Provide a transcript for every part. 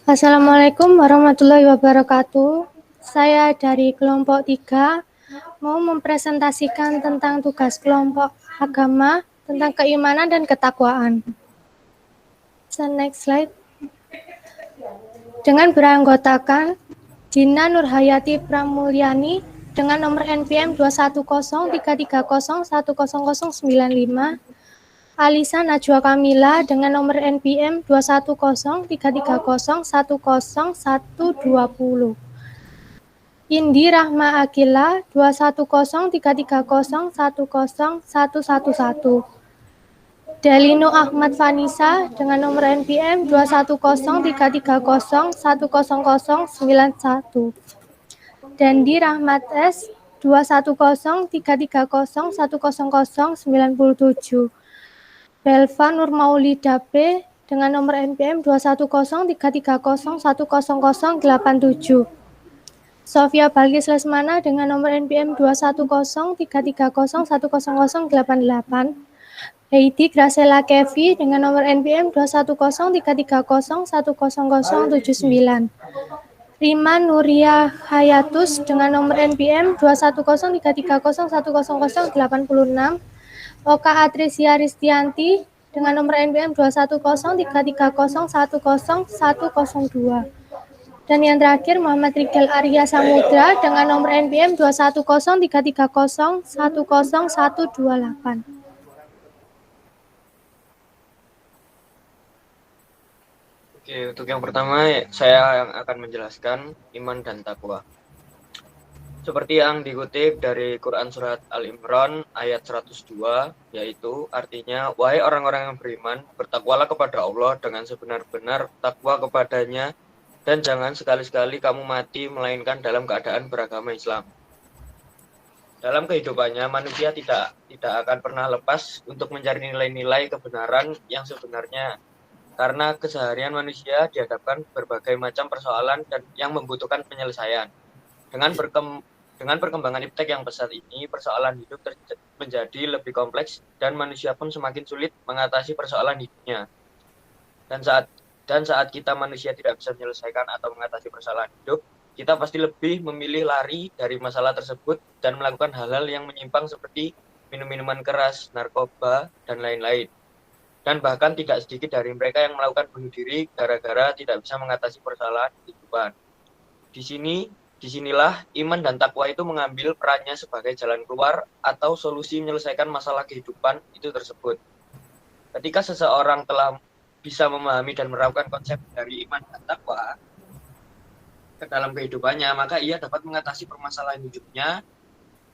Assalamualaikum warahmatullahi wabarakatuh. Saya dari kelompok 3 mau mempresentasikan tentang tugas kelompok agama tentang keimanan dan ketakwaan. Next slide. Dengan beranggotakan Dina Nurhayati Pramulyani dengan nomor NPM 21033010095, Alisa Najwa Kamila dengan nomor NPM 21033010120, Indi Rahma Akila 21033010111, Delino Ahmad Vanisa dengan nomor NPM 21033010091, Dendi Rahmat S 21033010097, Belva Nurmaulida P dengan nomor NPM 21033010087, Sofia Balkis Lesmana dengan nomor NPM 21033010088, Heidi Gracela Kevi dengan nomor NPM 21033010079, Rima Nuria Hayatus dengan nomor NPM 21033010086, Oka Atricia Ristianti dengan nomor NPM 21033010102. Dan yang terakhir Muhammad Rigel Arya Samudra dengan nomor NPM 21033010128. Oke, untuk yang pertama saya yang akan menjelaskan iman dan takwa. Seperti yang dikutip dari Quran Surat Al-Imran ayat 102, yaitu artinya, wahai orang-orang yang beriman, bertakwalah kepada Allah dengan sebenar-benar takwa kepadanya, dan jangan sekali-sekali kamu mati melainkan dalam keadaan beragama Islam. Dalam kehidupannya, manusia tidak akan pernah lepas untuk mencari nilai-nilai kebenaran yang sebenarnya, karena keseharian manusia dihadapkan berbagai macam persoalan dan yang membutuhkan penyelesaian. Dengan perkembangan iptek yang pesat ini, persoalan hidup menjadi lebih kompleks dan manusia pun semakin sulit mengatasi persoalan hidupnya. Dan saat kita manusia tidak bisa menyelesaikan atau mengatasi persoalan hidup, kita pasti lebih memilih lari dari masalah tersebut dan melakukan hal-hal yang menyimpang seperti minum-minuman keras, narkoba, dan lain-lain. Dan bahkan tidak sedikit dari mereka yang melakukan bunuh diri gara-gara tidak bisa mengatasi persoalan kehidupan. Disinilah iman dan takwa itu mengambil perannya sebagai jalan keluar atau solusi menyelesaikan masalah kehidupan itu tersebut. Ketika seseorang telah bisa memahami dan menerapkan konsep dari iman dan takwa ke dalam kehidupannya, maka ia dapat mengatasi permasalahan hidupnya.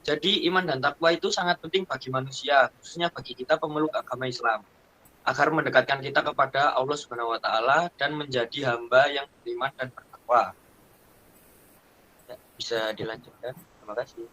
Jadi iman dan takwa itu sangat penting bagi manusia, khususnya bagi kita pemeluk agama Islam, agar mendekatkan kita kepada Allah Subhanahu wa taala dan menjadi hamba yang beriman dan bertakwa. Ya, bisa dilanjutkan. Terima kasih.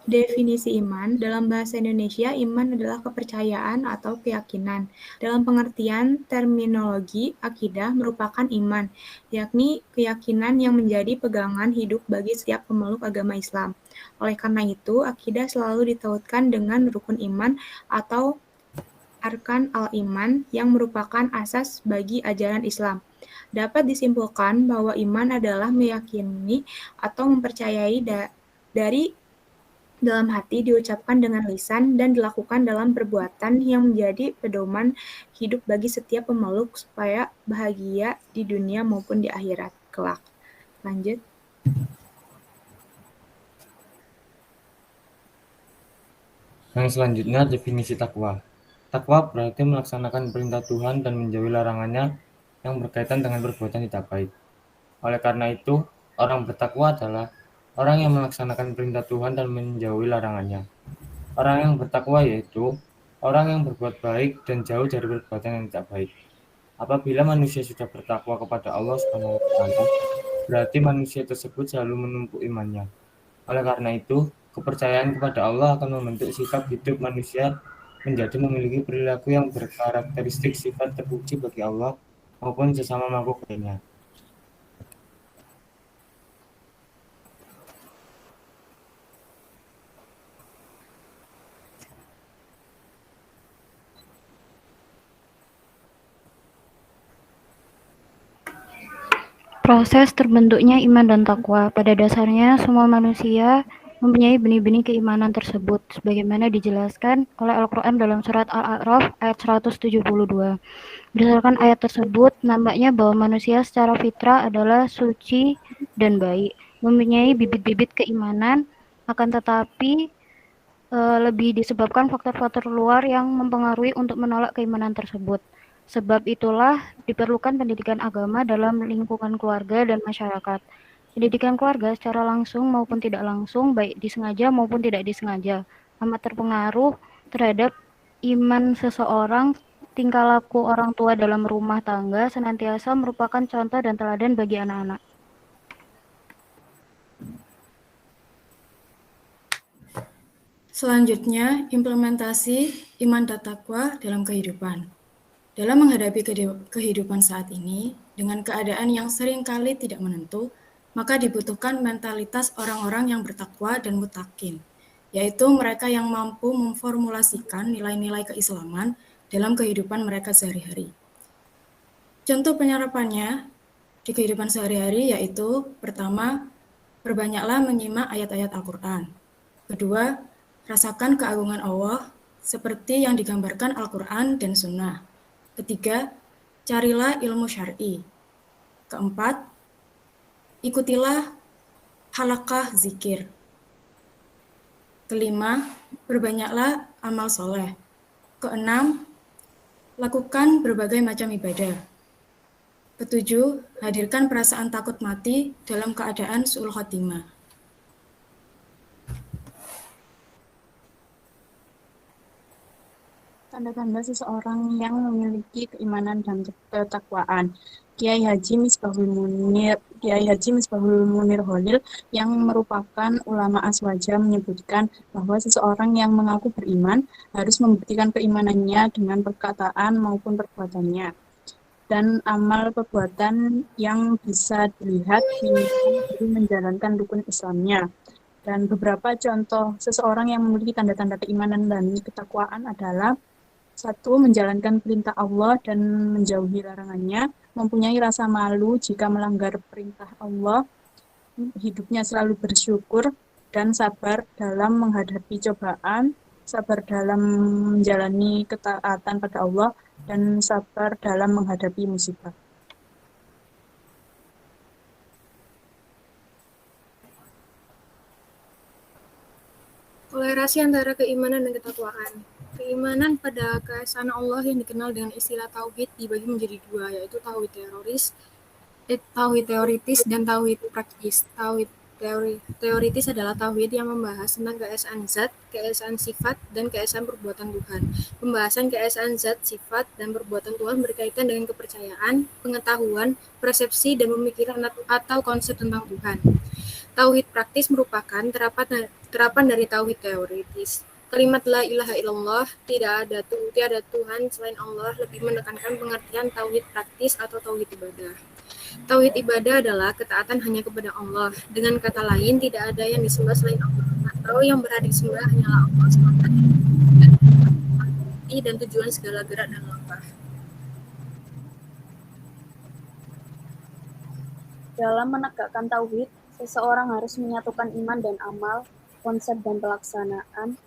Definisi iman dalam bahasa Indonesia, iman adalah kepercayaan atau keyakinan. Dalam pengertian terminologi, akidah merupakan iman, yakni keyakinan yang menjadi pegangan hidup bagi setiap pemeluk agama Islam. Oleh karena itu, akidah selalu ditautkan dengan rukun iman atau arkan al-iman yang merupakan asas bagi ajaran Islam. Dapat disimpulkan bahwa iman adalah meyakini atau mempercayai dari dalam hati, diucapkan dengan lisan, dan dilakukan dalam perbuatan yang menjadi pedoman hidup bagi setiap pemeluk supaya bahagia di dunia maupun di akhirat kelak. Lanjut. Yang selanjutnya, definisi takwa. Takwa berarti melaksanakan perintah Tuhan dan menjauhi larangannya yang berkaitan dengan perbuatan tidak baik. Oleh karena itu, orang bertakwa adalah orang yang melaksanakan perintah Tuhan dan menjauhi larangannya. Orang yang bertakwa yaitu orang yang berbuat baik dan jauh dari perbuatan yang tidak baik. Apabila manusia sudah bertakwa kepada Allah Subhanahu wa taala, berarti manusia tersebut selalu menumpuk imannya. Oleh karena itu, kepercayaan kepada Allah akan membentuk sikap hidup manusia menjadi memiliki perilaku yang berkarakteristik sifat terpuji bagi Allah maupun sesama makhluk lainnya. Proses terbentuknya iman dan takwa. Pada dasarnya, semua manusia mempunyai benih-benih keimanan tersebut, sebagaimana dijelaskan oleh Al-Quran dalam surat Al-A'raf ayat 172. Berdasarkan ayat tersebut, nampaknya bahwa manusia secara fitrah adalah suci dan baik, mempunyai bibit-bibit keimanan, akan tetapi lebih disebabkan faktor-faktor luar yang mempengaruhi untuk menolak keimanan tersebut. Sebab itulah diperlukan pendidikan agama dalam lingkungan keluarga dan masyarakat. Pendidikan keluarga secara langsung maupun tidak langsung, baik disengaja maupun tidak disengaja, amat terpengaruh terhadap iman seseorang. Tingkah laku orang tua dalam rumah tangga senantiasa merupakan contoh dan teladan bagi anak-anak. Selanjutnya, implementasi iman dan takwa dalam kehidupan. Dalam menghadapi kehidupan saat ini, dengan keadaan yang seringkali tidak menentu, maka dibutuhkan mentalitas orang-orang yang bertakwa dan mutakin, yaitu mereka yang mampu memformulasikan nilai-nilai keislaman dalam kehidupan mereka sehari-hari. Contoh penyerapannya di kehidupan sehari-hari yaitu, pertama, perbanyaklah menyimak ayat-ayat Al-Quran. Kedua, rasakan keagungan Allah seperti yang digambarkan Al-Quran dan Sunnah. Ketiga, carilah ilmu syar'i. Keempat, ikutilah halaqah zikir. Kelima, perbanyaklah amal soleh. Keenam, lakukan berbagai macam ibadah. Ketujuh, hadirkan perasaan takut mati dalam keadaan su'ul khotimah. Tanda-tanda seseorang yang memiliki keimanan dan ketakwaan. Kiai Haji Misbahul Munir Holil yang merupakan ulama Aswaja menyebutkan bahwa seseorang yang mengaku beriman harus membuktikan keimanannya dengan perkataan maupun perbuatannya dan amal perbuatan yang bisa dilihat minimal dari menjalankan rukun Islamnya. Dan beberapa contoh seseorang yang memiliki tanda-tanda keimanan dan ketakwaan adalah: 1. Menjalankan perintah Allah dan menjauhi larangannya, mempunyai rasa malu jika melanggar perintah Allah, hidupnya selalu bersyukur dan sabar dalam menghadapi cobaan, sabar dalam menjalani ketaatan pada Allah, dan sabar dalam menghadapi musibah. Kolerasi antara keimanan dan ketakwaan. Keimanan pada keesaan Allah yang dikenal dengan istilah tauhid dibagi menjadi dua, yaitu tauhid teoritis dan tauhid praktis. Tauhid teoritis adalah tauhid yang membahas tentang keesaan zat, keesaan sifat, dan keesaan perbuatan Tuhan. Pembahasan keesaan zat, sifat, dan perbuatan Tuhan berkaitan dengan kepercayaan, pengetahuan, persepsi, dan pemikiran atau konsep tentang Tuhan. Tauhid praktis merupakan terapan dari tauhid teoritis. Kalimat la ilaha illallah, tiada Tuhan selain Allah, lebih menekankan pengertian tauhid praktis atau tauhid ibadah. Tauhid ibadah adalah ketaatan hanya kepada Allah. Dengan kata lain, tidak ada yang disembah selain Allah, atau yang berhak disembah hanyalah Allah semata. Dan tujuan segala gerak dan langkah. Dalam menegakkan tauhid, seseorang harus menyatukan iman dan amal, konsep dan pelaksanaan,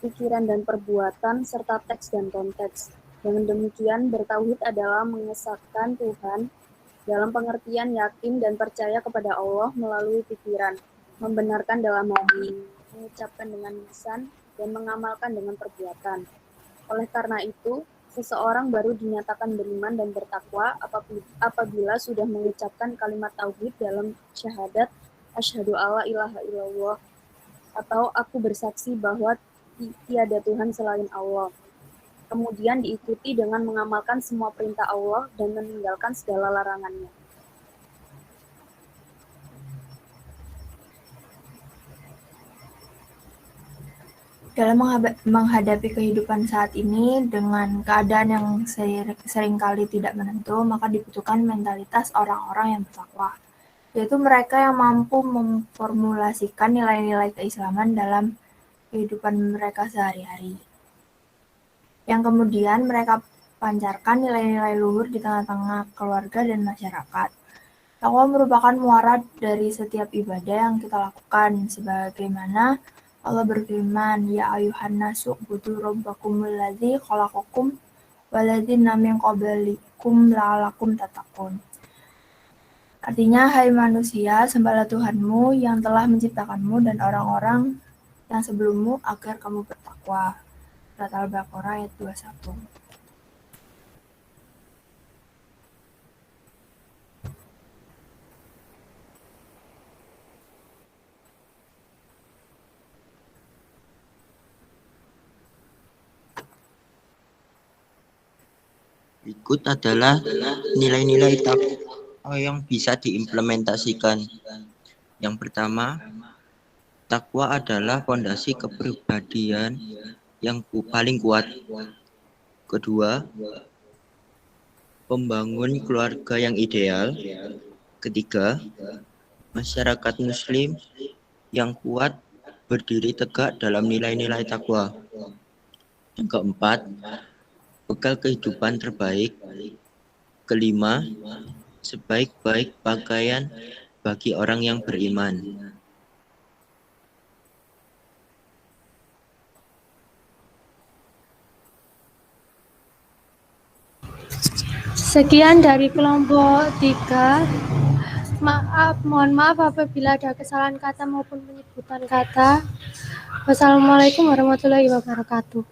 pikiran dan perbuatan, serta teks dan konteks. Dengan demikian, bertauhid adalah mengesahkan Tuhan dalam pengertian yakin dan percaya kepada Allah melalui pikiran, membenarkan dalam hati, mengucapkan dengan lisan, dan mengamalkan dengan perbuatan. Oleh karena itu, seseorang baru dinyatakan beriman dan bertakwa apabila sudah mengucapkan kalimat tauhid dalam syahadat asyhadu alla ilaha illallah, atau aku bersaksi bahwa tiada Tuhan selain Allah. Kemudian diikuti dengan mengamalkan semua perintah Allah dan meninggalkan segala larangannya. Dalam menghadapi kehidupan saat ini dengan keadaan yang seringkali tidak menentu, maka dibutuhkan mentalitas orang-orang yang bertakwa, yaitu mereka yang mampu memformulasikan nilai-nilai keislaman dalam kehidupan mereka sehari-hari, yang kemudian mereka pancarkan nilai-nilai luhur di tengah-tengah keluarga dan masyarakat. Takwa merupakan muara dari setiap ibadah yang kita lakukan, sebagaimana Allah berfirman, Ya ayuhan nasu budu rabbakumul ladzi khalaqakum waladzina min qablikum la'allakum tattaqun. Artinya, hai manusia, sembahlah Tuhanmu yang telah menciptakanmu dan orang-orang yang sebelummu agar kamu bertakwa. Surat Al-Baqarah ayat 21. Berikut adalah nilai-nilai takwa yang bisa diimplementasikan. Yang pertama, takwa adalah fondasi kepribadian yang paling kuat. Kedua, membangun keluarga yang ideal. Ketiga, masyarakat muslim yang kuat berdiri tegak dalam nilai-nilai takwa. Yang keempat, bekal kehidupan terbaik. Kelima, sebaik-baik pakaian bagi orang yang beriman. Sekian dari kelompok 3. Mohon maaf apabila ada kesalahan kata maupun penyebutan kata. Wassalamualaikum warahmatullahi wabarakatuh.